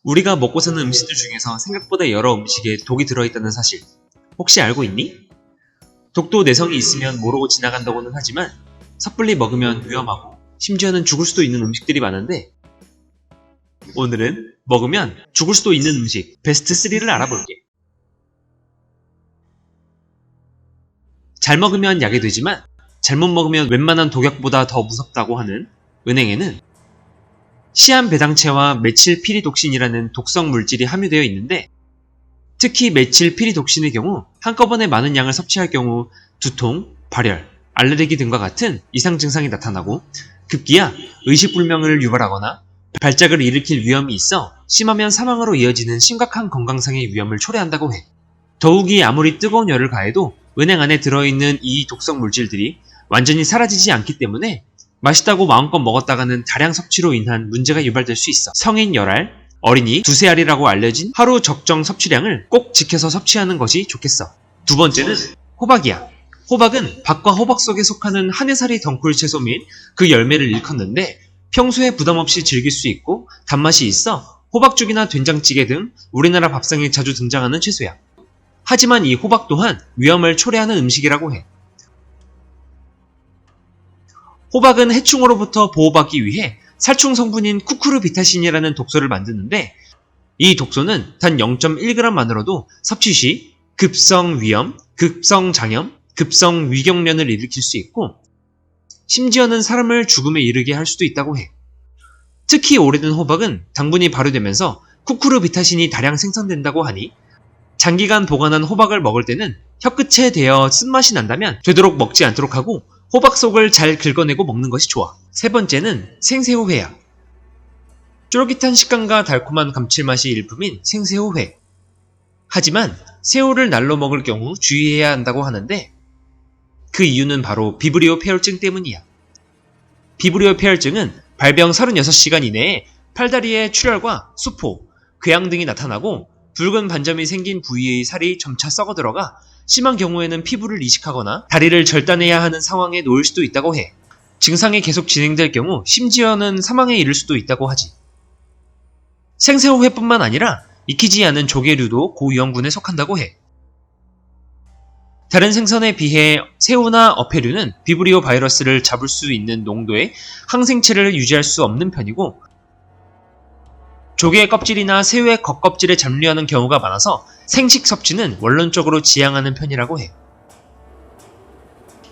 우리가 먹고 사는 음식들 중에서 생각보다 여러 음식에 독이 들어있다는 사실 혹시 알고 있니? 독도 내성이 있으면 모르고 지나간다고는 하지만 섣불리 먹으면 위험하고 심지어는 죽을 수도 있는 음식들이 많은데 오늘은 먹으면 죽을 수도 있는 음식 베스트 3를 알아볼게. 잘 먹으면 약이 되지만 잘못 먹으면 웬만한 독약보다 더 무섭다고 하는 은행에는 시안배당체와 메칠피리독신이라는 독성 물질이 함유되어 있는데 특히 메칠피리독신의 경우 한꺼번에 많은 양을 섭취할 경우 두통, 발열, 알레르기 등과 같은 이상 증상이 나타나고 급기야 의식불명을 유발하거나 발작을 일으킬 위험이 있어 심하면 사망으로 이어지는 심각한 건강상의 위험을 초래한다고 해. 더욱이 아무리 뜨거운 열을 가해도 은행 안에 들어있는 이 독성 물질들이 완전히 사라지지 않기 때문에 맛있다고 마음껏 먹었다가는 다량 섭취로 인한 문제가 유발될 수 있어. 성인 10알, 어린이 2~3알이라고 알려진 하루 적정 섭취량을 꼭 지켜서 섭취하는 것이 좋겠어. 두 번째는 호박이야. 호박은 밭과 호박 속에 속하는 한해살이 덩쿨 채소 및 그 열매를 일컫는데 평소에 부담없이 즐길 수 있고 단맛이 있어 호박죽이나 된장찌개 등 우리나라 밥상에 자주 등장하는 채소야. 하지만 이 호박 또한 위험을 초래하는 음식이라고 해. 호박은 해충으로부터 보호받기 위해 살충 성분인 쿠쿠르비타신이라는 독소를 만드는데 이 독소는 단 0.1g만으로도 섭취 시 급성 위염, 급성 장염, 급성 위경련을 일으킬 수 있고 심지어는 사람을 죽음에 이르게 할 수도 있다고 해. 특히 오래된 호박은 당분이 발효되면서 쿠쿠르비타신이 다량 생성된다고 하니 장기간 보관한 호박을 먹을 때는 혀끝에 대어 쓴맛이 난다면 되도록 먹지 않도록 하고 호박 속을 잘 긁어내고 먹는 것이 좋아. 세 번째는 생새우회야. 쫄깃한 식감과 달콤한 감칠맛이 일품인 생새우회. 하지만 새우를 날로 먹을 경우 주의해야 한다고 하는데 그 이유는 바로 비브리오 폐혈증 때문이야. 비브리오 폐혈증은 발병 36시간 이내에 팔다리에 출혈과 수포, 궤양 등이 나타나고 붉은 반점이 생긴 부위의 살이 점차 썩어 들어가 심한 경우에는 피부를 이식하거나 다리를 절단해야 하는 상황에 놓일 수도 있다고 해. 증상이 계속 진행될 경우 심지어는 사망에 이를 수도 있다고 하지. 생새우회뿐만 아니라 익히지 않은 조개류도 고위험군에 속한다고 해. 다른 생선에 비해 새우나 어패류는 비브리오 바이러스를 잡을 수 있는 농도의 항생체를 유지할 수 없는 편이고 조개의 껍질이나 새우의 겉껍질에 잡류하는 경우가 많아서 생식 섭취는 원론적으로 지양하는 편이라고 해.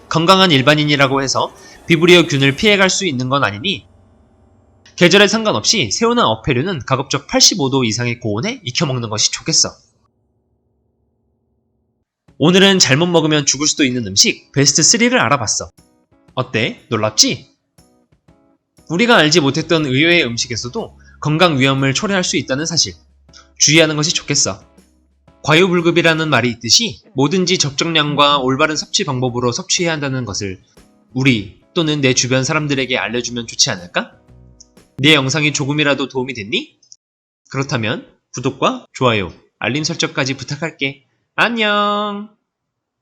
건강한 일반인이라고 해서 비브리오균을 피해갈 수 있는 건 아니니 계절에 상관없이 새우나 어패류는 가급적 85도 이상의 고온에 익혀 먹는 것이 좋겠어. 오늘은 잘못 먹으면 죽을 수도 있는 음식 베스트 3를 알아봤어. 어때? 놀랍지? 우리가 알지 못했던 의외의 음식에서도 건강 위험을 초래할 수 있다는 사실 주의하는 것이 좋겠어. 과유불급이라는 말이 있듯이 뭐든지 적정량과 올바른 섭취 방법으로 섭취해야 한다는 것을 우리 또는 내 주변 사람들에게 알려주면 좋지 않을까? 내 영상이 조금이라도 도움이 됐니? 그렇다면 구독과 좋아요, 알림 설정까지 부탁할게. 안녕!